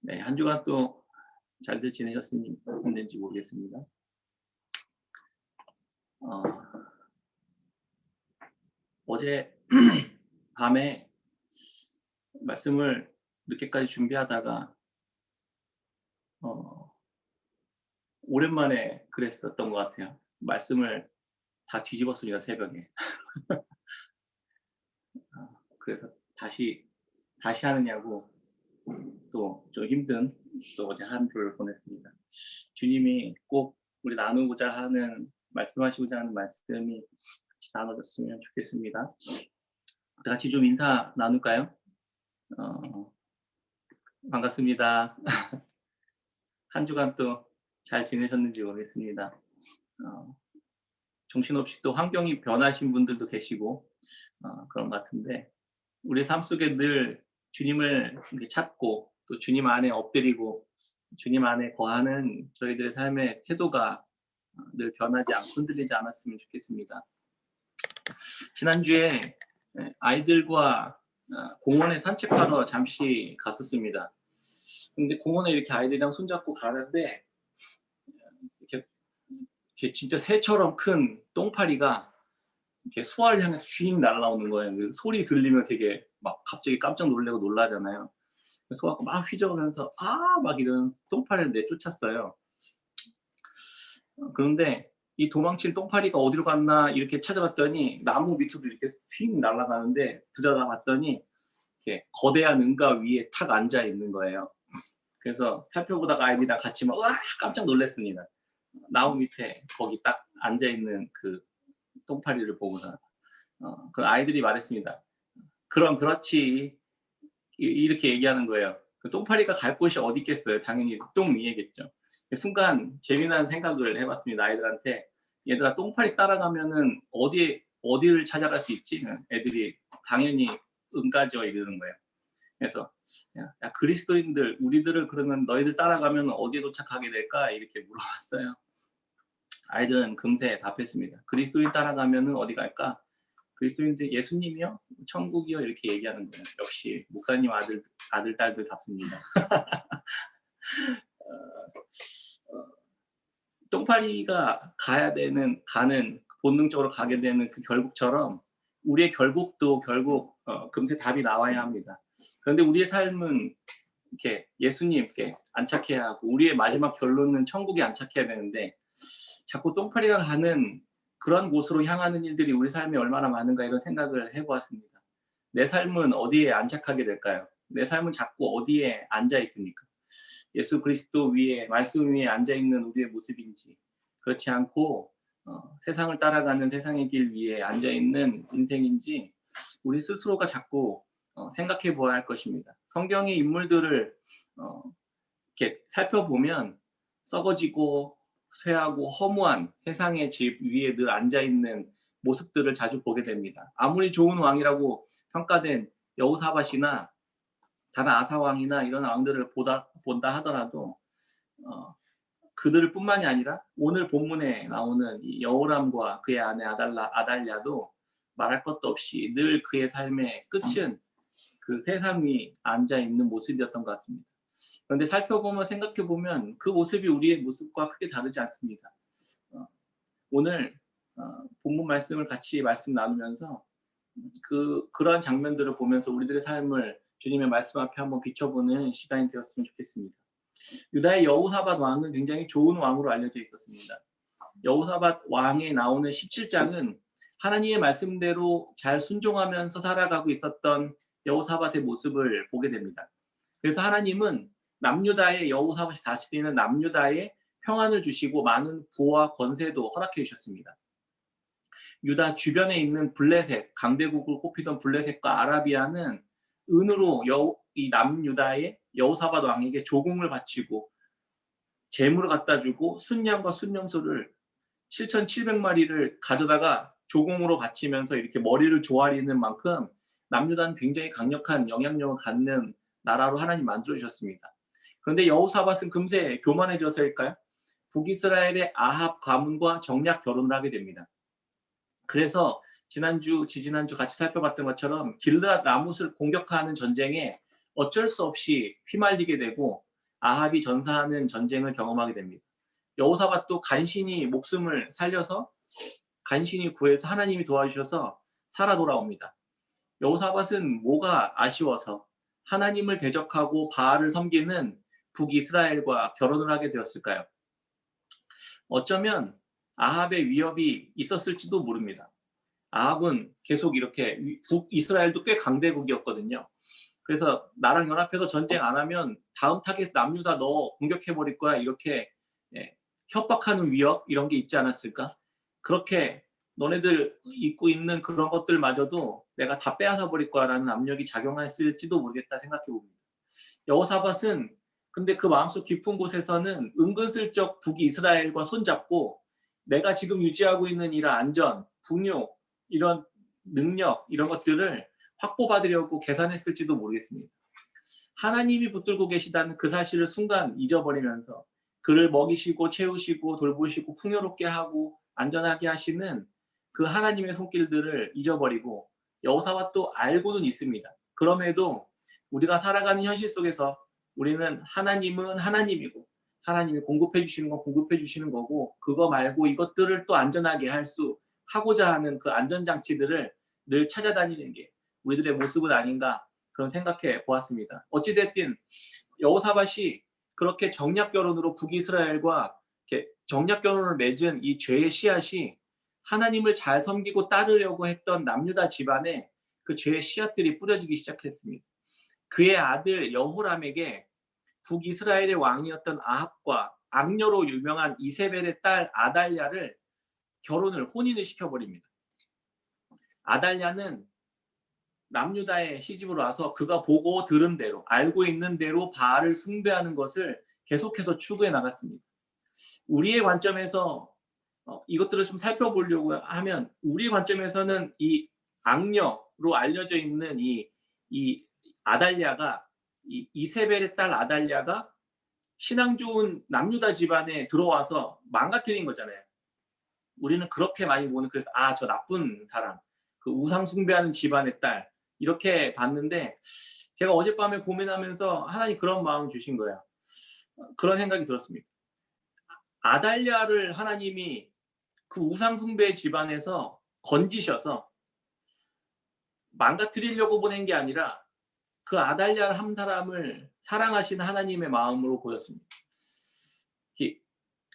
네, 한 주간 또 잘들 지내셨는지 모르겠습니다. 어, 어제 밤에 말씀을 늦게까지 준비하다가 어, 오랜만에 그랬었던 것 같아요. 말씀을 다 뒤집었습니다, 새벽에. 그래서 다시 하느냐고 또 좀 힘든 또 어제 한 주를 보냈습니다. 주님이 꼭 우리 나누고자 하는 말씀하시고자 하는 말씀이 같이 나눠졌으면 좋겠습니다. 같이 좀 인사 나눌까요? 어, 반갑습니다. 한 주간 또 잘 지내셨는지 모르겠습니다. 어, 정신없이 또 환경이 변하신 분들도 계시고 그런 것 같은데 우리 삶 속에 늘 주님을 이렇게 찾고 또 주님 안에 엎드리고 주님 안에 거하는 저희들의 삶의 태도가 늘 변하지 않고 흔들리지 않았으면 좋겠습니다. 지난주에 아이들과 공원에 산책하러 잠시 갔었습니다. 근데 공원에 이렇게 아이들이랑 손잡고 가는데 이렇게, 이렇게 진짜 새처럼 큰 똥파리가 이렇게 수아를 향해서 휙 날아오는 거예요. 그 소리 들리면 되게 막 갑자기 깜짝 놀래고 놀라잖아요. 소아가 막 휘저으면서 막 이런 똥파리를 내쫓았어요. 그런데 이 도망친 똥파리가 어디로 갔나 이렇게 찾아봤더니 나무 밑으로 이렇게 휙 날아가는데 들여다봤더니 이렇게 거대한 응가 위에 탁 앉아 있는 거예요. 그래서 살펴보다가 아이들이랑 같이 막 깜짝 놀랐습니다. 나무 밑에 거기 딱 앉아 있는 그 똥파리를 보고서 그 아이들이 말했습니다. "그럼 그렇지." 이렇게 얘기하는 거예요. 그 똥파리가 갈 곳이 어디 있겠어요. 당연히 똥 위에겠죠. 순간 재미난 생각을 해 봤습니다, 아이들한테. "얘들아 똥파리 따라가면은 어디를 찾아갈 수 있지?" 애들이 "당연히 응가죠." 이러는 거예요. 그래서 "야 그리스도인들 우리들을 그러면 너희들 따라가면 어디에 도착하게 될까?" 이렇게 물어봤어요. 아이들은 금세 답했습니다. "그리스도인 따라가면은 어디 갈까?" 그리스도인들 "예수님이요? 천국이요?" 이렇게 얘기하는 거예요. 역시 목사님 아들, 딸들답습니다. 똥파리가 가는 본능적으로 가게 되는 그 결국처럼 우리의 결국도 결국 금세 답이 나와야 합니다. 그런데 우리의 삶은 이렇게 예수님께 안착해야 하고 우리의 마지막 결론은 천국에 안착해야 되는데 자꾸 똥파리가 가는 그런 곳으로 향하는 일들이 우리 삶에 얼마나 많은가 이런 생각을 해 보았습니다. 내 삶은 어디에 안착하게 될까요? 내 삶은 자꾸 어디에 앉아 있습니까? 예수 그리스도 위에 말씀 위에 앉아 있는 우리의 모습인지 그렇지 않고 세상을 따라가는 세상의 길 위에 앉아 있는 인생인지 우리 스스로가 자꾸 생각해 보아야 할 것입니다. 성경의 인물들을 어 이렇게 살펴보면 썩어지고 쇠하고 허무한 세상의 집 위에 늘 앉아 있는 모습들을 자주 보게 됩니다. 아무리 좋은 왕이라고 평가된 여호사밧이나 다른 아사 왕이나 이런 왕들을 본다 하더라도 어 그들뿐만이 아니라 오늘 본문에 나오는 이 여호람과 그의 아내 아달랴도 말할 것도 없이 늘 그의 삶의 끝은 그 세상 위 앉아 있는 모습이었던 것 같습니다. 그런데 살펴보면 생각해 보면 그 모습이 우리의 모습과 크게 다르지 않습니다. 어 오늘 본문 말씀을 같이 말씀 나누면서 그러한 장면들을 보면서 우리들의 삶을 주님의 말씀 앞에 한번 비춰보는 시간이 되었으면 좋겠습니다. 유다의 여호사밧 왕은 굉장히 좋은 왕으로 알려져 있었습니다. 여호사밧 왕에 나오는 17장은 하나님의 말씀대로 잘 순종하면서 살아가고 있었던 여호사밧의 모습을 보게 됩니다. 그래서 하나님은 남유다의 여호사밧이 다스리는 남유다에 평안을 주시고 많은 부와 권세도 허락해 주셨습니다. 유다 주변에 있는 블레셋, 강대국으로 꼽히던 블레셋과 아라비아는 은으로 이 남유다의 여호사밧 왕에게 조공을 바치고 재물을 갖다 주고 순양과 순염소를 7,700마리를 가져다가 조공으로 바치면서 이렇게 머리를 조아리는 만큼 남유다는 굉장히 강력한 영향력을 갖는 나라로 하나님 만들어 주셨습니다. 그런데 여호사밧은 금세 교만해져서일까요? 북이스라엘의 아합 가문과 정략 결혼을 하게 됩니다. 그래서 지지난주 같이 살펴봤던 것처럼 길르앗 라못을 공격하는 전쟁에 어쩔 수 없이 휘말리게 되고 아합이 전사하는 전쟁을 경험하게 됩니다. 여호사밧도 간신히 목숨을 살려서 간신히 구해서 하나님이 도와주셔서 살아 돌아옵니다. 여호사밧은 뭐가 아쉬워서 하나님을 대적하고 바알을 섬기는 북이스라엘과 결혼을 하게 되었을까요? 어쩌면 아합의 위협이 있었을지도 모릅니다. 아합은 계속 이렇게 북이스라엘도 꽤 강대국이었거든요. 그래서 나랑 연합해서 전쟁 안 하면 다음 타겟 남유다 너 공격해 버릴 거야 이렇게 예, 협박하는 위협 이런 게 있지 않았을까? 그렇게 너네들 입고 있는 그런 것들마저도 내가 다 빼앗아 버릴 거야라는 압력이 작용했을지도 모르겠다 생각해 봅니다. 여호사밧은 근데 그 마음속 깊은 곳에서는 은근슬쩍 북이스라엘과 손잡고 내가 지금 유지하고 있는 이런 안전, 풍요, 이런 능력 이런 것들을 확보받으려고 계산했을지도 모르겠습니다. 하나님이 붙들고 계시다는 그 사실을 순간 잊어버리면서 그를 먹이시고 채우시고 돌보시고 풍요롭게 하고 안전하게 하시는 그 하나님의 손길들을 잊어버리고 여호사밧도 알고는 있습니다. 그럼에도 우리가 살아가는 현실 속에서 우리는 하나님은 하나님이고 하나님이 공급해 주시는 건 공급해 주시는 거고 그거 말고 이것들을 또 안전하게 할 수 하고자 하는 그 안전장치들을 늘 찾아다니는 게 우리들의 모습은 아닌가 그런 생각해 보았습니다. 어찌됐든 여호사밧이 그렇게 정략 결혼으로 북이스라엘과 이렇게 정략 결혼을 맺은 이 죄의 씨앗이 하나님을 잘 섬기고 따르려고 했던 남유다 집안에 그 죄의 씨앗들이 뿌려지기 시작했습니다. 그의 아들 여호람에게 북이스라엘의 왕이었던 아합과 악녀로 유명한 이세벨의 딸 아달랴를 혼인을 시켜버립니다. 아달랴는 남유다의 시집으로 와서 그가 보고 들은 대로 알고 있는 대로 바알을 숭배하는 것을 계속해서 추구해 나갔습니다. 우리의 관점에서 이것들을 좀 살펴보려고 하면 우리의 관점에서는 이 악녀로 알려져 있는 이 아달랴가 이 이세벨의 딸 아달랴가 신앙 좋은 남유다 집안에 들어와서 망가뜨린 거잖아요. 우리는 그렇게 많이 보는 그래서 저 나쁜 사람, 그 우상 숭배하는 집안의 딸 이렇게 봤는데 제가 어젯밤에 고민하면서 하나님 그런 마음 주신 거예요. 그런 생각이 들었습니다. 아달랴를 하나님이 그 우상 숭배 집안에서 건지셔서 망가뜨리려고 보낸 게 아니라 그 아달랴 한 사람을 사랑하시는 하나님의 마음으로 보였습니다.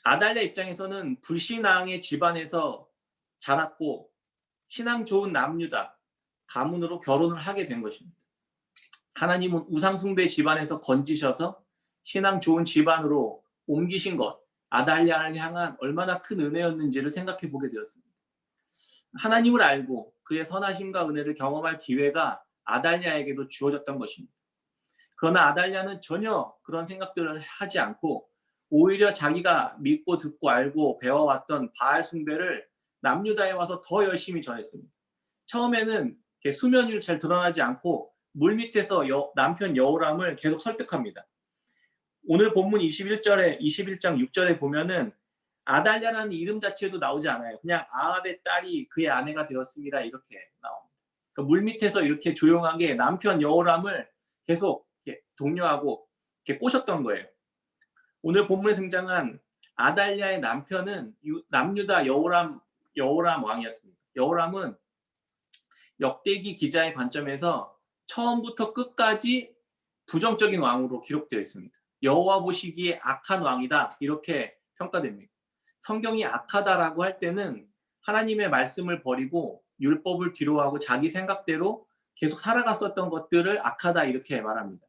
아달랴 입장에서는 불신앙의 집안에서 자랐고 신앙 좋은 남유다 가문으로 결혼을 하게 된 것입니다. 하나님은 우상 숭배 집안에서 건지셔서 신앙 좋은 집안으로 옮기신 것, 아달랴를 향한 얼마나 큰 은혜였는지를 생각해 보게 되었습니다. 하나님을 알고 그의 선하심과 은혜를 경험할 기회가 아달랴에게도 주어졌던 것입니다. 그러나 아달랴는 전혀 그런 생각들을 하지 않고 오히려 자기가 믿고 듣고 알고 배워왔던 바알 숭배를 남유다에 와서 더 열심히 전했습니다. 처음에는 수면 위로 잘 드러나지 않고 물밑에서 남편 여호람을 계속 설득합니다. 오늘 본문 21장 6절에 보면은 아달랴라는 이름 자체도 나오지 않아요. 그냥 아합의 딸이 그의 아내가 되었습니다. 이렇게 나옵니다. 그러니까 물밑에서 이렇게 조용하게 남편 여호람을 계속 이렇게 독려하고 이렇게 꼬셨던 거예요. 오늘 본문에 등장한 아달랴의 남편은 남유다 여호람 왕이었습니다. 여호람은 역대기 기자의 관점에서 처음부터 끝까지 부정적인 왕으로 기록되어 있습니다. 여호와 보시기에 악한 왕이다 이렇게 평가됩니다. 성경이 악하다라고 할 때는 하나님의 말씀을 버리고 율법을 뒤로하고 자기 생각대로 계속 살아갔었던 것들을 악하다 이렇게 말합니다.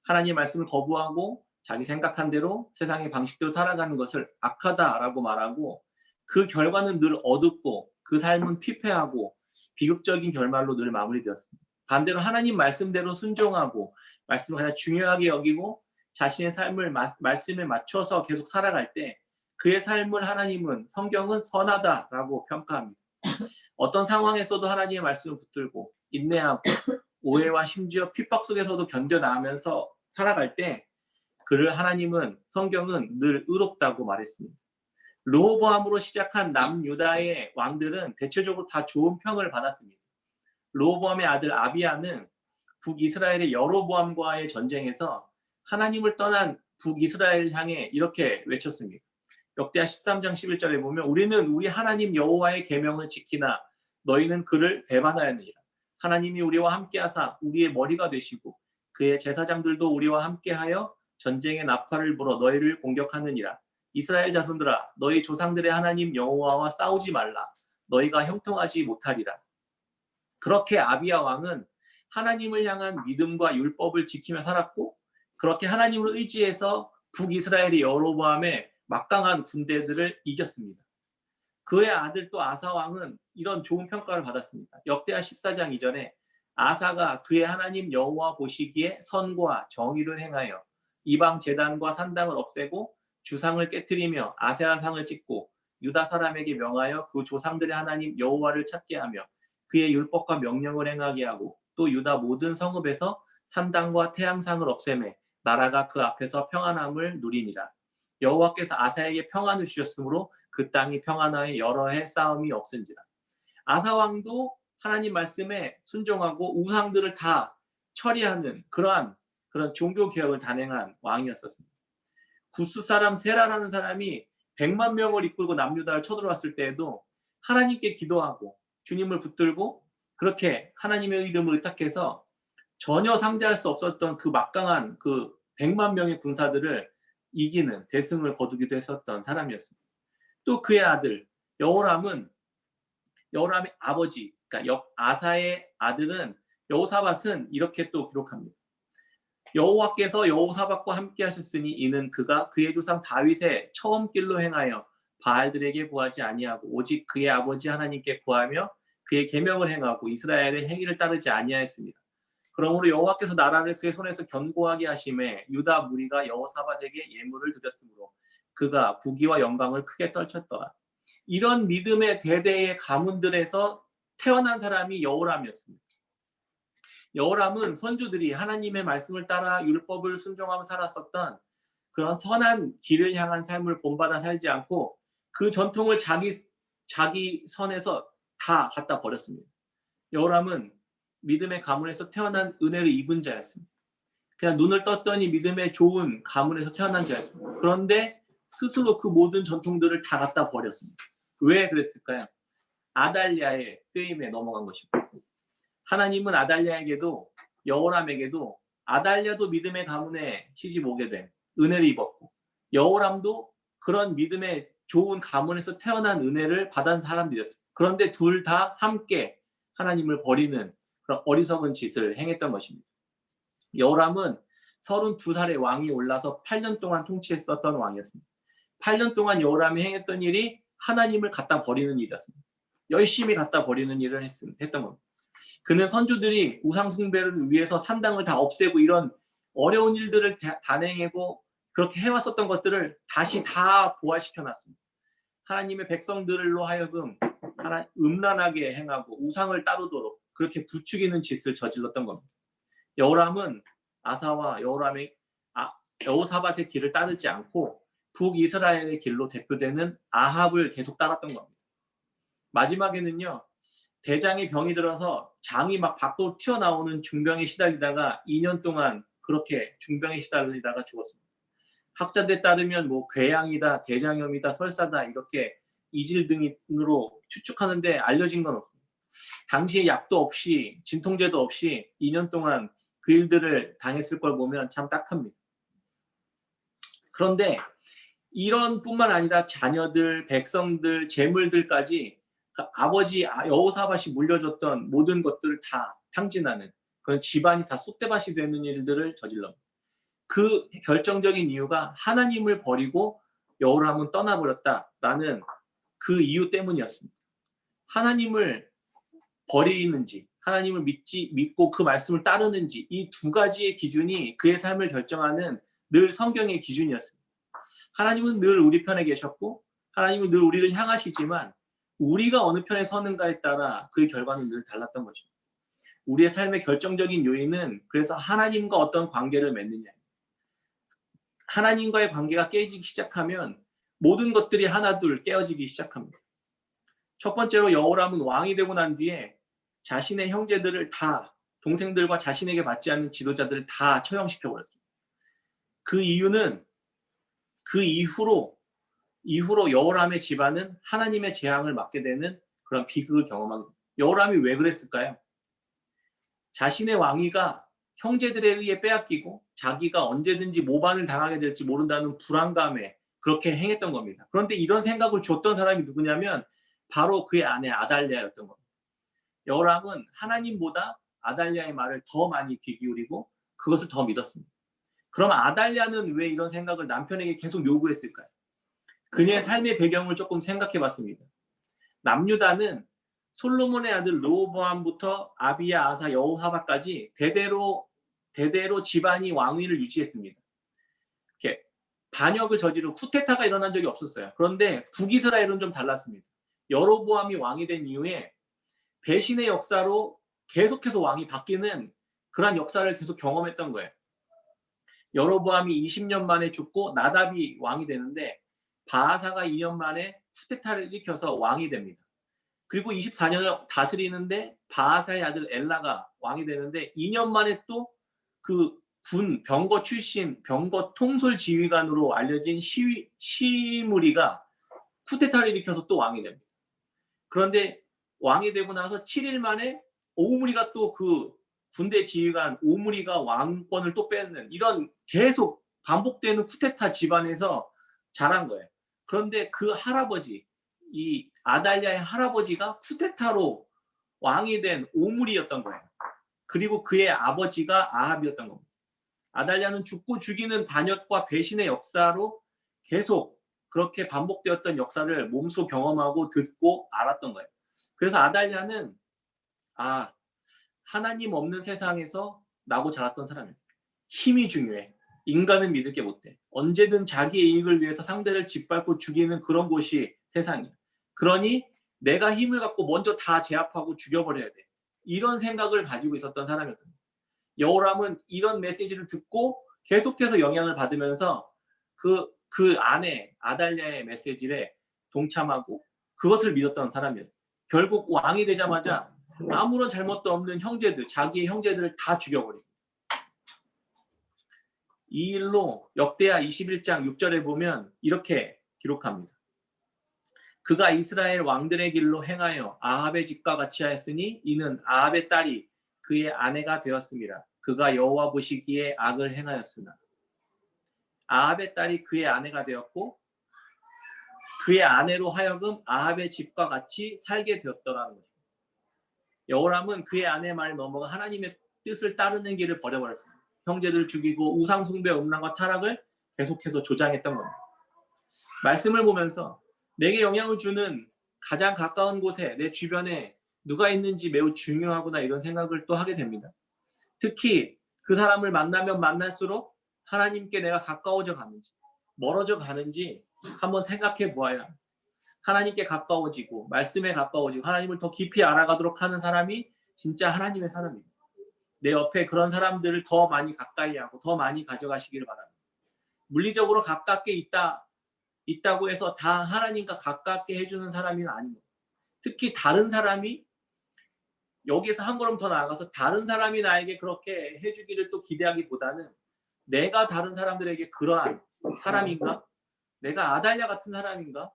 하나님의 말씀을 거부하고 자기 생각한 대로 세상의 방식대로 살아가는 것을 악하다라고 말하고 그 결과는 늘 어둡고 그 삶은 피폐하고 비극적인 결말로 늘 마무리되었습니다. 반대로 하나님 말씀대로 순종하고 말씀을 가장 중요하게 여기고 자신의 삶을 말씀에 맞춰서 계속 살아갈 때 그의 삶을 하나님은 성경은 선하다라고 평가합니다. 어떤 상황에서도 하나님의 말씀을 붙들고 인내하고 오해와 심지어 핍박 속에서도 견뎌나가면서 살아갈 때 그를 성경은 늘 의롭다고 말했습니다. 르호보암으로 시작한 남유다의 왕들은 대체적으로 다 좋은 평을 받았습니다. 르호보암의 아들 아비야는 북이스라엘의 여로보암과의 전쟁에서 하나님을 떠난 북이스라엘을 향해 이렇게 외쳤습니다. 역대하 13장 11절에 보면 우리는 우리 하나님 여호와의 계명을 지키나 너희는 그를 배반하였느니라. 하나님이 우리와 함께하사 우리의 머리가 되시고 그의 제사장들도 우리와 함께하여 전쟁의 나팔을 불어 너희를 공격하느니라. 이스라엘 자손들아 너희 조상들의 하나님 여호와와 싸우지 말라. 너희가 형통하지 못하리라. 그렇게 아비야 왕은 하나님을 향한 믿음과 율법을 지키며 살았고 그렇게 하나님을 의지해서 북이스라엘의 여로보암의 막강한 군대들을 이겼습니다. 그의 아들 또 아사 왕은 이런 좋은 평가를 받았습니다. 역대하 14장 2절에 아사가 그의 하나님 여호와 보시기에 선과 정의를 행하여 이방 제단과 산당을 없애고 주상을 깨뜨리며 아세라상을 찍고 유다 사람에게 명하여 그 조상들의 하나님 여호와를 찾게 하며 그의 율법과 명령을 행하게 하고 또 유다 모든 성읍에서 산당과 태양상을 없애매 나라가 그 앞에서 평안함을 누리니라. 여호와께서 아사에게 평안을 주셨으므로 그 땅이 평안하여 여러 해 싸움이 없은지라. 아사 왕도 하나님 말씀에 순종하고 우상들을 다 처리하는 그런 종교 개혁을 단행한 왕이었었습니다. 구스 사람 세라라는 사람이 100만 명을 이끌고 남유다를 쳐들어왔을 때에도 하나님께 기도하고 주님을 붙들고 그렇게 하나님의 이름을 의탁해서 전혀 상대할 수 없었던 그 막강한 그 100만 명의 군사들을 이기는 대승을 거두기도 했었던 사람이었습니다. 또 그의 아들 여호람의 아버지, 그러니까 아사의 아들은 여호사밧은 이렇게 또 기록합니다. 여호와께서 여호사밧과 함께 하셨으니 이는 그가 그의 조상 다윗의 처음 길로 행하여 바알들에게 구하지 아니하고 오직 그의 아버지 하나님께 구하며 그의 계명을 행하고 이스라엘의 행위를 따르지 아니하였습니다. 그러므로 여호와께서 나라를 그의 손에서 견고하게 하심에 유다 무리가 여호사밧에게 예물을 드렸으므로 그가 부귀와 영광을 크게 떨쳤더라. 이런 믿음의 대대의 가문들에서 태어난 사람이 여호람이었습니다. 여호람은 선조들이 하나님의 말씀을 따라 율법을 순종하며 살았었던 그런 선한 길을 향한 삶을 본받아 살지 않고 그 전통을 자기 선에서 다 갖다 버렸습니다. 여호람은 믿음의 가문에서 태어난 은혜를 입은 자였습니다. 그냥 눈을 떴더니 믿음의 좋은 가문에서 태어난 자였습니다. 그런데 스스로 그 모든 전통들을 다 갖다 버렸습니다. 왜 그랬을까요? 아달랴의 꾀임에 넘어간 것입니다. 하나님은 아달랴에게도 여호람에게도 아달랴도 믿음의 가문에 시집 오게 된 은혜를 입었고 여호람도 그런 믿음의 좋은 가문에서 태어난 은혜를 받은 사람들이었어요. 그런데 둘 다 함께 하나님을 버리는 그런 어리석은 짓을 행했던 것입니다. 여호람은 32살의 왕이 올라서 8년 동안 통치했었던 왕이었습니다. 8년 동안 여호람이 행했던 일이 하나님을 갖다 버리는 일이었습니다. 열심히 갖다 버리는 일을 했던 겁니다. 그는 선조들이 우상 숭배를 위해서 산당을 다 없애고 이런 어려운 일들을 단행하고 그렇게 해왔었던 것들을 다시 다 부활시켜 놨습니다. 하나님의 백성들로 하여금 음란하게 행하고 우상을 따르도록 그렇게 부추기는 짓을 저질렀던 겁니다. 여호람은 아사와 여호사밧의 길을 따르지 않고 북이스라엘의 길로 대표되는 아합을 계속 따랐던 겁니다. 마지막에는요. 대장에 병이 들어서 장이 막 밖으로 튀어나오는 중병에 시달리다가 2년 동안 그렇게 중병에 시달리다가 죽었습니다. 학자들에 따르면 뭐 궤양이다, 대장염이다, 설사다 이렇게 이질 등으로 추측하는데 알려진 건 없습니다. 당시에 약도 없이 진통제도 없이 2년 동안 그 일들을 당했을 걸 보면 참 딱합니다. 그런데 이런 뿐만 아니라 자녀들, 백성들, 재물들까지 아버지 여호사밧이 물려줬던 모든 것들을 다 탕진하는 그런 집안이 다 쑥대밭이 되는 일들을 저질렀습니다. 그 결정적인 이유가 하나님을 버리고 여호람은 떠나버렸다라는 그 이유 때문이었습니다. 하나님을 버리는지 하나님을 믿고 그 말씀을 따르는지 이 두 가지의 기준이 그의 삶을 결정하는 늘 성경의 기준이었습니다. 하나님은 늘 우리 편에 계셨고 하나님은 늘 우리를 향하시지만 우리가 어느 편에 서는가에 따라 그 결과는 늘 달랐던 것입니다. 우리의 삶의 결정적인 요인은 그래서 하나님과 어떤 관계를 맺느냐. 하나님과의 관계가 깨지기 시작하면 모든 것들이 하나둘 깨어지기 시작합니다. 첫 번째로 여호람은 왕이 되고 난 뒤에 자신의 형제들을 다 동생들과 자신에게 맞지 않는 지도자들을 다 처형시켜버렸습니다. 그 이유는 그 이후로 여호람의 집안은 하나님의 재앙을 맞게 되는 그런 비극을 경험한 겁니다. 여호람이 왜 그랬을까요? 자신의 왕위가 형제들에 의해 빼앗기고 자기가 언제든지 모반을 당하게 될지 모른다는 불안감에 그렇게 행했던 겁니다. 그런데 이런 생각을 줬던 사람이 누구냐면 바로 그의 아내 아달랴였던 겁니다. 여호람은 하나님보다 아달랴의 말을 더 많이 귀 기울이고 그것을 더 믿었습니다. 그럼 아달랴는 왜 이런 생각을 남편에게 계속 요구했을까요? 그녀의 삶의 배경을 조금 생각해 봤습니다. 남유다는 솔로몬의 아들 르호보암부터 아비야, 아사, 여호사밧까지 대대로 집안이 왕위를 유지했습니다. 이렇게 반역을 저지르고 쿠데타가 일어난 적이 없었어요. 그런데 북이스라엘은 좀 달랐습니다. 여로보암이 왕이 된 이후에 배신의 역사로 계속해서 왕이 바뀌는 그러한 역사를 계속 경험했던 거예요. 여로보암이 20년 만에 죽고 나답이 왕이 되는데 바하사가 2년 만에 쿠데타를 일으켜서 왕이 됩니다. 그리고 24년을 다스리는데 바하사의 아들 엘라가 왕이 되는데 2년 만에 또 그 병거 출신 병거 통솔 지휘관으로 알려진 시무리가 쿠데타를 일으켜서 또 왕이 됩니다. 그런데 왕이 되고 나서 7일 만에 오므리가 또 그 군대 지휘관 오므리가 왕권을 또 뺏는 이런 계속 반복되는 쿠데타 집안에서 자란 거예요. 그런데 그 할아버지, 이 아달랴의 할아버지가 쿠데타로 왕이 된 오므리였던 거예요. 그리고 그의 아버지가 아합이었던 겁니다. 아달랴는 죽고 죽이는 반역과 배신의 역사로 계속 그렇게 반복되었던 역사를 몸소 경험하고 듣고 알았던 거예요. 그래서 아달랴는 하나님 없는 세상에서 나고 자랐던 사람이에요. 힘이 중요해. 인간은 믿을 게 못돼. 언제든 자기의 이익을 위해서 상대를 짓밟고 죽이는 그런 곳이 세상이야. 그러니 내가 힘을 갖고 먼저 다 제압하고 죽여버려야 돼. 이런 생각을 가지고 있었던 사람이었던 거예요. 여호람은 이런 메시지를 듣고 계속해서 영향을 받으면서 그 안에 아달랴의 메시지에 동참하고 그것을 믿었던 사람이었어요. 결국 왕이 되자마자 아무런 잘못도 없는 형제들, 자기의 형제들을 다 죽여버리고 이 일로 역대하 21장 6절에 보면 이렇게 기록합니다. 그가 이스라엘 왕들의 길로 행하여 아합의 집과 같이 하였으니 이는 아합의 딸이 그의 아내가 되었습니다. 그가 여호와 보시기에 악을 행하였으나 아합의 딸이 그의 아내가 되었고 그의 아내로 하여금 아합의 집과 같이 살게 되었더라는 것입니다. 여호람은 그의 아내의 말에 넘어가 하나님의 뜻을 따르는 길을 버려버렸습니다. 형제들을 죽이고 우상 숭배, 음란과 타락을 계속해서 조장했던 겁니다. 말씀을 보면서 내게 영향을 주는 가장 가까운 곳에 내 주변에 누가 있는지 매우 중요하구나 이런 생각을 또 하게 됩니다. 특히 그 사람을 만나면 만날수록 하나님께 내가 가까워져 가는지 멀어져 가는지 한번 생각해 보아야 합니다. 하나님께 가까워지고 말씀에 가까워지고 하나님을 더 깊이 알아가도록 하는 사람이 진짜 하나님의 사람입니다. 내 옆에 그런 사람들을 더 많이 가까이 하고 더 많이 가져가시기를 바랍니다. 물리적으로 가깝게 있다고 해서 다 하나님과 가깝게 해주는 사람은 아닙니다. 특히 다른 사람이 여기에서 한 걸음 더 나아가서 다른 사람이 나에게 그렇게 해주기를 또 기대하기보다는 내가 다른 사람들에게 그러한 사람인가? 내가 아달랴 같은 사람인가?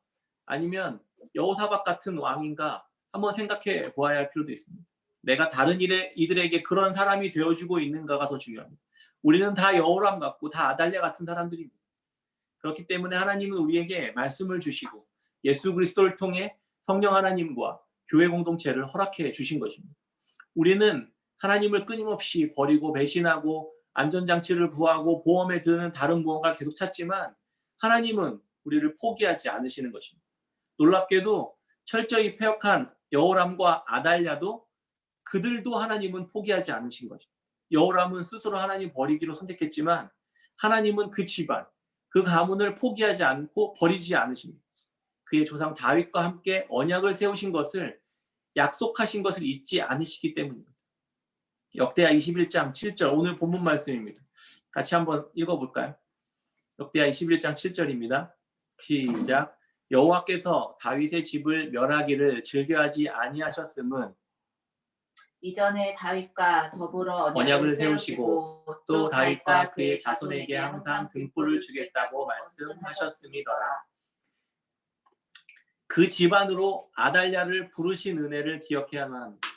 아니면 여호사밧 같은 왕인가? 한번 생각해 보아야 할 필요도 있습니다. 내가 다른 이들에게 그런 사람이 되어주고 있는가가 더 중요합니다. 우리는 다 여호람 같고 다 아달랴 같은 사람들입니다. 그렇기 때문에 하나님은 우리에게 말씀을 주시고 예수 그리스도를 통해 성령 하나님과 교회 공동체를 허락해 주신 것입니다. 우리는 하나님을 끊임없이 버리고 배신하고 안전장치를 구하고 보험에 드는 다른 무언가를 계속 찾지만 하나님은 우리를 포기하지 않으시는 것입니다. 놀랍게도 철저히 패역한 여호람과 아달랴도 그들도 하나님은 포기하지 않으신 거죠. 여호람은 스스로 하나님 버리기로 선택했지만 하나님은 그 집안, 그 가문을 포기하지 않고 버리지 않으십니다. 그의 조상 다윗과 함께 언약을 세우신 것을 약속하신 것을 잊지 않으시기 때문입니다. 역대하 21장 7절 오늘 본문 말씀입니다. 같이 한번 읽어볼까요? 역대하 21장 7절입니다. 시작. 여호와께서 다윗의 집을 멸하기를 즐겨하지 아니하셨음은 이전에 다윗과 더불어 언약을 언약을 세우시고 세우시고 또 또 다윗과 다윗과 그의 그의 자손에게 자손에게 항상 항상 등불을 등불을 주겠다고 주겠다고 말씀하셨음이더라. 말씀하셨음이더라. 그 집안으로 아달랴를 부르신 은혜를 기억해야만 합니다.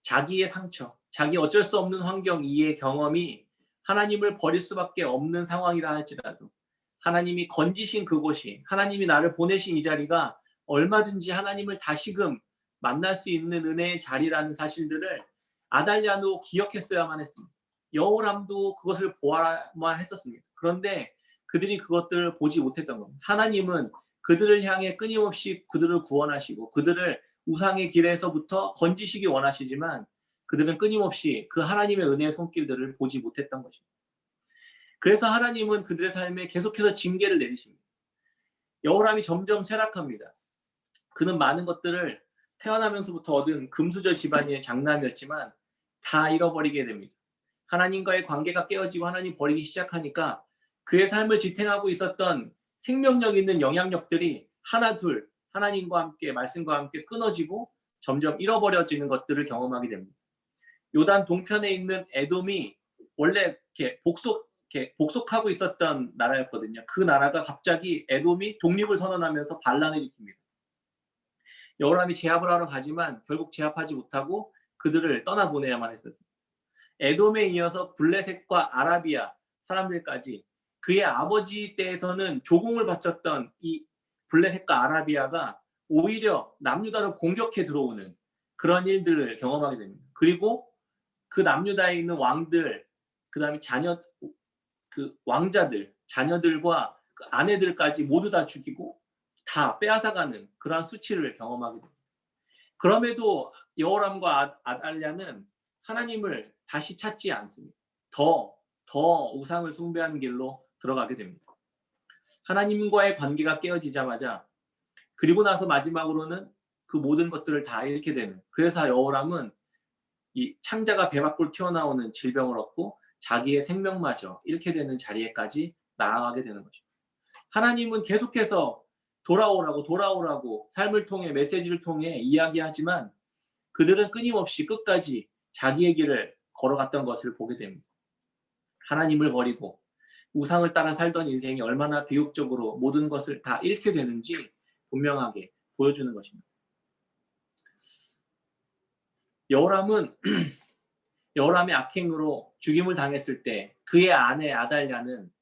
자기의 상처, 자기 어쩔 수 없는 환경 이의 경험이 하나님을 버릴 수밖에 없는 상황이라 할지라도 하나님이 건지신 그곳이, 하나님이 나를 보내신 이 자리가 얼마든지 하나님을 다시금 만날 수 있는 은혜의 자리라는 사실들을 아달랴도 기억했어야만 했습니다. 여호람도 그것을 보아야만 했었습니다. 그런데 그들이 그것들을 보지 못했던 겁니다. 하나님은 그들을 향해 끊임없이 그들을 구원하시고 그들을 우상의 길에서부터 건지시기 원하시지만 그들은 끊임없이 그 하나님의 은혜의 손길들을 보지 못했던 것입니다. 그래서 하나님은 그들의 삶에 계속해서 징계를 내리십니다. 여호람이 점점 쇠락합니다. 그는 많은 것들을 태어나면서부터 얻은 금수저 집안의 장남이었지만 다 잃어버리게 됩니다. 하나님과의 관계가 깨어지고 하나님 버리기 시작하니까 그의 삶을 지탱하고 있었던 생명력 있는 영향력들이 하나 둘 하나님과 함께 말씀과 함께 끊어지고 점점 잃어버려지는 것들을 경험하게 됩니다. 요단 동편에 있는 에돔이 원래 이렇게 복속하고 있었던 나라였거든요. 그 나라가 갑자기 에돔이 독립을 선언하면서 반란을 일으킵니다. 여호람이 제압을 하러 가지만 결국 제압하지 못하고 그들을 떠나보내야만 했었습니다. 에돔에 이어서 블레셋과 아라비아 사람들까지 그의 아버지 때에서는 조공을 바쳤던 이 블레셋과 아라비아가 오히려 남유다를 공격해 들어오는 그런 일들을 경험하게 됩니다. 그리고 그 남유다에 있는 왕들, 그 다음에 그 왕자들, 자녀들과 그 아내들까지 모두 다 죽이고 다 빼앗아가는 그러한 수치를 경험하게 됩니다. 그럼에도 여호람과 아달랴는 하나님을 다시 찾지 않습니다. 더 우상을 숭배하는 길로 들어가게 됩니다. 하나님과의 관계가 깨어지자마자 그리고 나서 마지막으로는 그 모든 것들을 다 잃게 되는, 그래서 여호람은 이 창자가 배 밖으로 튀어나오는 질병을 얻고 자기의 생명마저 잃게 되는 자리에까지 나아가게 되는 거죠. 하나님은 계속해서 돌아오라고 삶을 통해 메시지를 통해 이야기하지만 그들은 끊임없이 끝까지 자기의 길을 걸어갔던 것을 보게 됩니다. 하나님을 버리고 우상을 따라 살던 인생이 얼마나 비극적으로 모든 것을 다 잃게 되는지 분명하게 보여주는 것입니다. 여호람의 악행으로 죽임을 당했을 때 그의 아내 아달랴는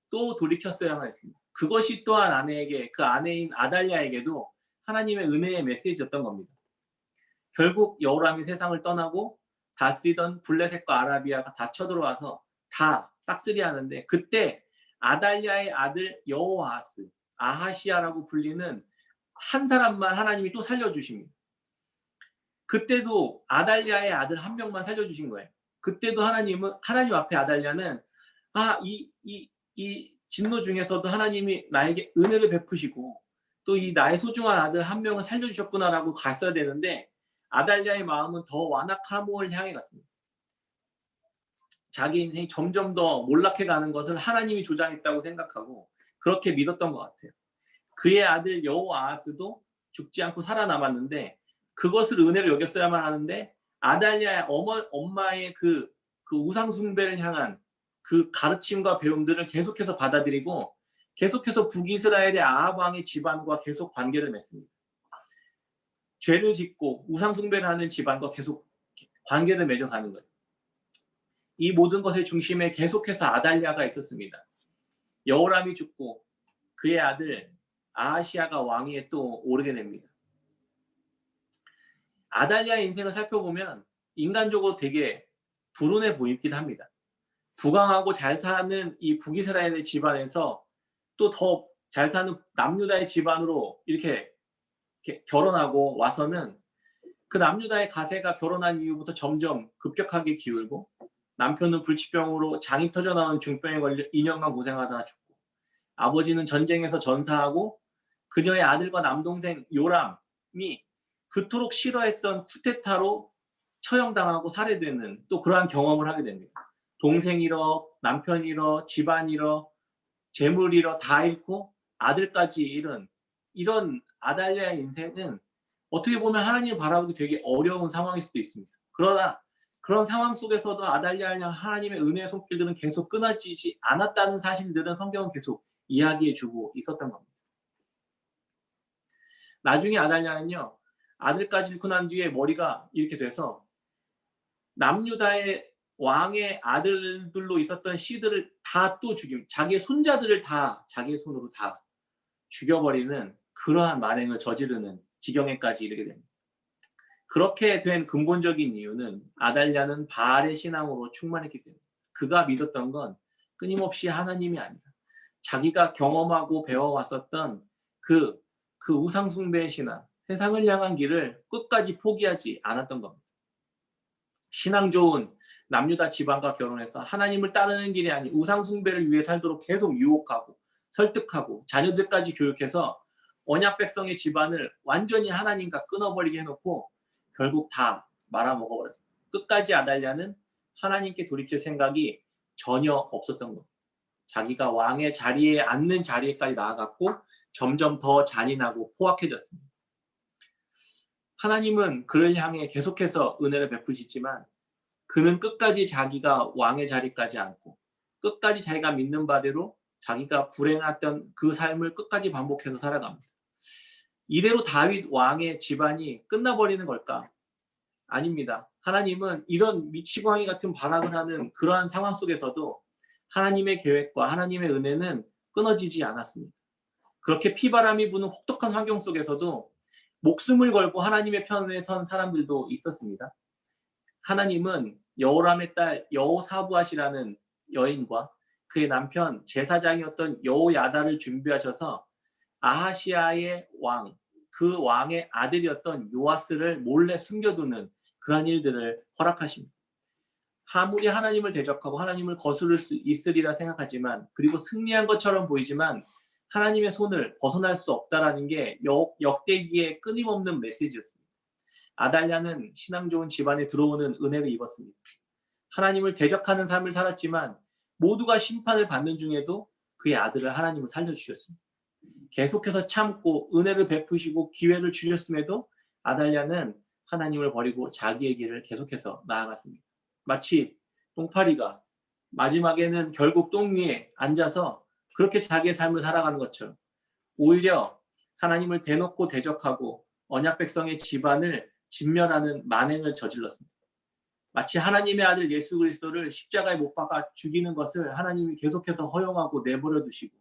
또 돌이켰어야만 했습니다. 그것이 또한 그 아내인 아달랴에게도 하나님의 은혜의 메시지였던 겁니다. 결국 여호람이 세상을 떠나고 다스리던 블레셋과 아라비아가 다 쳐들어와서 다 싹쓸이하는데 그때 아달랴의 아들 여호아하스, 아하시아라고 불리는 한 사람만 하나님이 또 살려주십니다. 그때도 아달랴의 아들 한 명만 살려주신 거예요. 그때도 하나님 앞에 아달랴는 이 진노 중에서도 하나님이 나에게 은혜를 베푸시고 또 이 나의 소중한 아들 한 명을 살려주셨구나라고 갔어야 되는데 아달랴의 마음은 더 완악함을 향해 갔습니다. 자기 인생이 점점 더 몰락해가는 것을 하나님이 조장했다고 생각하고 그렇게 믿었던 것 같아요. 그의 아들 여호아하스도 죽지 않고 살아남았는데 그것을 은혜로 여겼어야만 하는데 아달랴의 엄마의 그 우상 숭배를 향한 그 가르침과 배움들을 계속해서 받아들이고 계속해서 북이스라엘의 아합 왕의 집안과 계속 관계를 맺습니다. 죄를 짓고 우상 숭배를 하는 집안과 계속 관계를 맺어가는 거예요. 이 모든 것의 중심에 계속해서 아달랴가 있었습니다. 여호람이 죽고 그의 아들 아하시아가 왕위에 또 오르게 됩니다. 아달랴의 인생을 살펴보면 인간적으로 되게 불운해 보이긴 합니다. 부강하고 잘 사는 이 북이스라엘의 집안에서 또 더 잘 사는 남유다의 집안으로 이렇게 결혼하고 와서는 그 남유다의 가세가 결혼한 이후부터 점점 급격하게 기울고 남편은 불치병으로 장이 터져 나온 중병에 걸려 2년간 고생하다가 죽고 아버지는 전쟁에서 전사하고 그녀의 아들과 남동생 요람이 그토록 싫어했던 쿠데타로 처형당하고 살해되는 또 그러한 경험을 하게 됩니다. 동생 잃어, 남편 잃어, 집안 잃어, 재물 잃어 다 잃고 아들까지 잃은 이런 아달랴의 인생은 어떻게 보면 하나님을 바라보기 되게 어려운 상황일 수도 있습니다. 그러나 그런 상황 속에서도 아달랴를 향한 하나님의 은혜의 손길들은 계속 끊어지지 않았다는 사실들은 성경은 계속 이야기해 주고 있었던 겁니다. 나중에 아달랴는요, 아들까지 잃고 난 뒤에 머리가 이렇게 돼서 남유다의 왕의 아들들로 있었던 씨들을 다 또 자기의 손자들을 다 자기의 손으로 다 죽여버리는 그러한 만행을 저지르는 지경에까지 이르게 됩니다. 그렇게 된 근본적인 이유는 아달랴는 바알의 신앙으로 충만했기 때문에, 그가 믿었던 건 끊임없이 하나님이 아니라 자기가 경험하고 배워왔었던 그 우상 숭배의 신앙, 세상을 향한 길을 끝까지 포기하지 않았던 겁니다. 신앙 좋은 남유다 지방과 결혼해서 하나님을 따르는 길이 아닌 우상 숭배를 위해 살도록 계속 유혹하고 설득하고 자녀들까지 교육해서 언약 백성의 집안을 완전히 하나님과 끊어버리게 해놓고 결국 다 말아먹어버렸어요. 끝까지 아달랴는 하나님께 돌이킬 생각이 전혀 없었던 겁니다. 자기가 왕의 자리에 앉는 자리에까지 나아갔고 점점 더 잔인하고 포악해졌습니다. 하나님은 그를 향해 계속해서 은혜를 베푸시지만 그는 끝까지 자기가 왕의 자리까지 앉고 끝까지 자기가 믿는 바대로 자기가 불행했던 그 삶을 끝까지 반복해서 살아갑니다. 이대로 다윗 왕의 집안이 끝나버리는 걸까? 아닙니다. 하나님은 이런 미치광이 같은 발악을 하는 그러한 상황 속에서도 하나님의 계획과 하나님의 은혜는 끊어지지 않았습니다. 그렇게 피바람이 부는 혹독한 환경 속에서도 목숨을 걸고 하나님의 편에 선 사람들도 있었습니다. 하나님은 여호람의 딸 여호사부앗이라는 여인과 그의 남편 제사장이었던 여호야다를 준비하셔서 아하시아의 왕, 그 왕의 아들이었던 요아스를 몰래 숨겨두는 그러한 일들을 허락하십니다. 아무리 하나님을 대적하고 하나님을 거스를 수 있으리라 생각하지만, 그리고 승리한 것처럼 보이지만 하나님의 손을 벗어날 수 없다라는 게 역대기의 끊임없는 메시지였습니다. 아달랴는 신앙 좋은 집안에 들어오는 은혜를 입었습니다. 하나님을 대적하는 삶을 살았지만 모두가 심판을 받는 중에도 그의 아들을 하나님은 살려주셨습니다. 계속해서 참고 은혜를 베푸시고 기회를 주셨음에도 아달랴는 하나님을 버리고 자기의 길을 계속해서 나아갔습니다. 마치 똥파리가 마지막에는 결국 똥 위에 앉아서 그렇게 자기의 삶을 살아가는 것처럼 오히려 하나님을 대놓고 대적하고 언약 백성의 집안을 진멸하는 만행을 저질렀습니다. 마치 하나님의 아들 예수 그리스도를 십자가에 못 박아 죽이는 것을 하나님이 계속해서 허용하고 내버려 두시고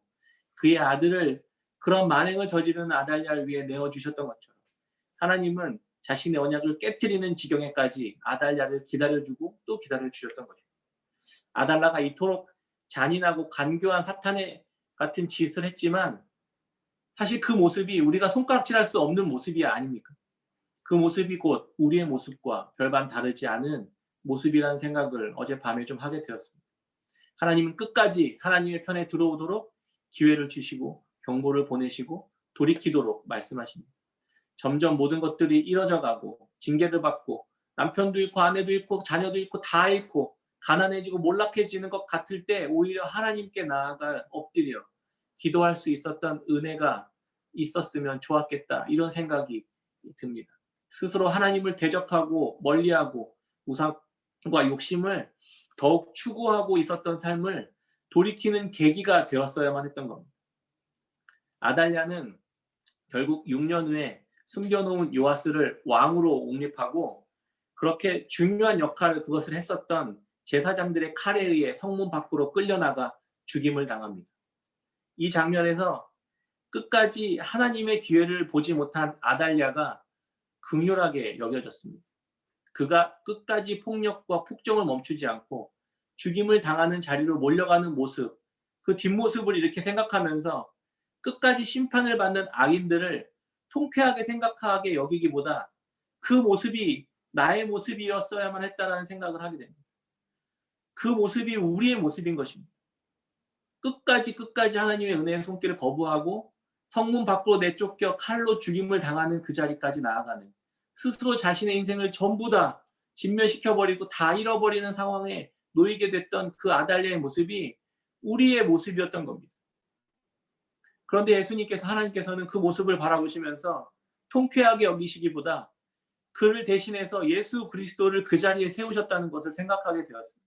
그의 아들을 그런 만행을 저지르는 아달랴를 위해 내어주셨던 것처럼 하나님은 자신의 언약을 깨트리는 지경에까지 아달랴를 기다려주고 또 기다려주셨던 거죠. 아달랴가 이토록 잔인하고 간교한 사탄의 같은 짓을 했지만 사실 그 모습이 우리가 손가락질할 수 없는 모습이 아닙니까? 그 모습이 곧 우리의 모습과 별반 다르지 않은 모습이라는 생각을 어젯밤에 좀 하게 되었습니다. 하나님은 끝까지 하나님의 편에 들어오도록 기회를 주시고 경고를 보내시고 돌이키도록 말씀하십니다. 점점 모든 것들이 이뤄져 가고 징계를 받고 남편도 잃고 아내도 잃고 자녀도 잃고 다 잃고 가난해지고 몰락해지는 것 같을 때 오히려 하나님께 나아가 엎드려 기도할 수 있었던 은혜가 있었으면 좋았겠다, 이런 생각이 듭니다. 스스로 하나님을 대적하고 멀리하고 우상과 욕심을 더욱 추구하고 있었던 삶을 돌이키는 계기가 되었어야만 했던 겁니다. 아달랴는 결국 6년 후에 숨겨놓은 요아스를 왕으로 옹립하고 그렇게 중요한 역할을 그것을 했었던 제사장들의 칼에 의해 성문 밖으로 끌려나가 죽임을 당합니다. 이 장면에서 끝까지 하나님의 기회를 보지 못한 아달랴가 긍휼하게 여겨졌습니다. 그가 끝까지 폭력과 폭정을 멈추지 않고 죽임을 당하는 자리로 몰려가는 모습, 그 뒷모습을 이렇게 생각하면서 끝까지 심판을 받는 악인들을 통쾌하게 생각하게 여기기보다 그 모습이 나의 모습이었어야만 했다라는 생각을 하게 됩니다. 그 모습이 우리의 모습인 것입니다. 끝까지 하나님의 은혜의 손길을 거부하고 성문 밖으로 내쫓겨 칼로 죽임을 당하는 그 자리까지 나아가는, 스스로 자신의 인생을 전부 다 진멸시켜버리고 다 잃어버리는 상황에 놓이게 됐던 그 아달랴의 모습이 우리의 모습이었던 겁니다. 그런데 예수님께서, 하나님께서는 그 모습을 바라보시면서 통쾌하게 여기시기보다 그를 대신해서 예수 그리스도를 그 자리에 세우셨다는 것을 생각하게 되었습니다.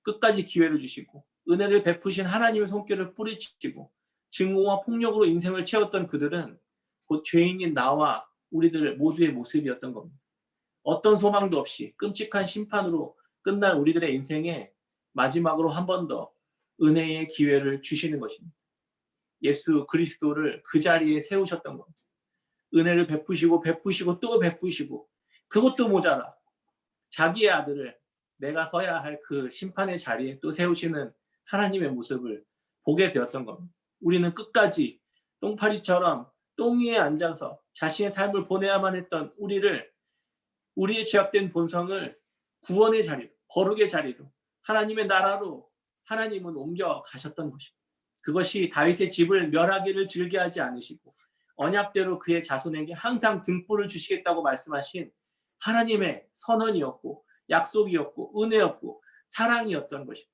끝까지 기회를 주시고 은혜를 베푸신 하나님의 손길을 뿌리치고 증오와 폭력으로 인생을 채웠던 그들은 곧 죄인인 나와 우리들 모두의 모습이었던 겁니다. 어떤 소망도 없이 끔찍한 심판으로 끝날 우리들의 인생에 마지막으로 한 번 더 은혜의 기회를 주시는 것입니다. 예수 그리스도를 그 자리에 세우셨던 겁니다. 은혜를 베푸시고 베푸시고 또 베푸시고 그것도 모자라 자기의 아들을 내가 서야 할 그 심판의 자리에 또 세우시는 하나님의 모습을 보게 되었던 겁니다. 우리는 끝까지 똥파리처럼 똥 위에 앉아서 자신의 삶을 보내야만 했던 우리를 우리의 죄악된 본성을 구원의 자리로 거룩의 자리로 하나님의 나라로 하나님은 옮겨 가셨던 것입니다. 그것이 다윗의 집을 멸하기를 즐겨하지 않으시고 언약대로 그의 자손에게 항상 등불을 주시겠다고 말씀하신 하나님의 선언이었고 약속이었고 은혜였고 사랑이었던 것입니다.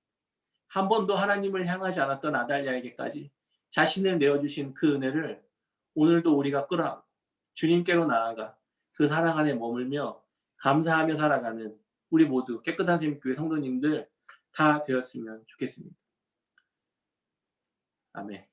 한 번도 하나님을 향하지 않았던 아달랴에게까지 자신을 내어주신 그 은혜를 오늘도 우리가 끌어안고 주님께로 나아가 그 사랑 안에 머물며 감사하며 살아가는 우리 모두 깨끗한 샘교회 성도님들 다 되었으면 좋겠습니다. 아멘.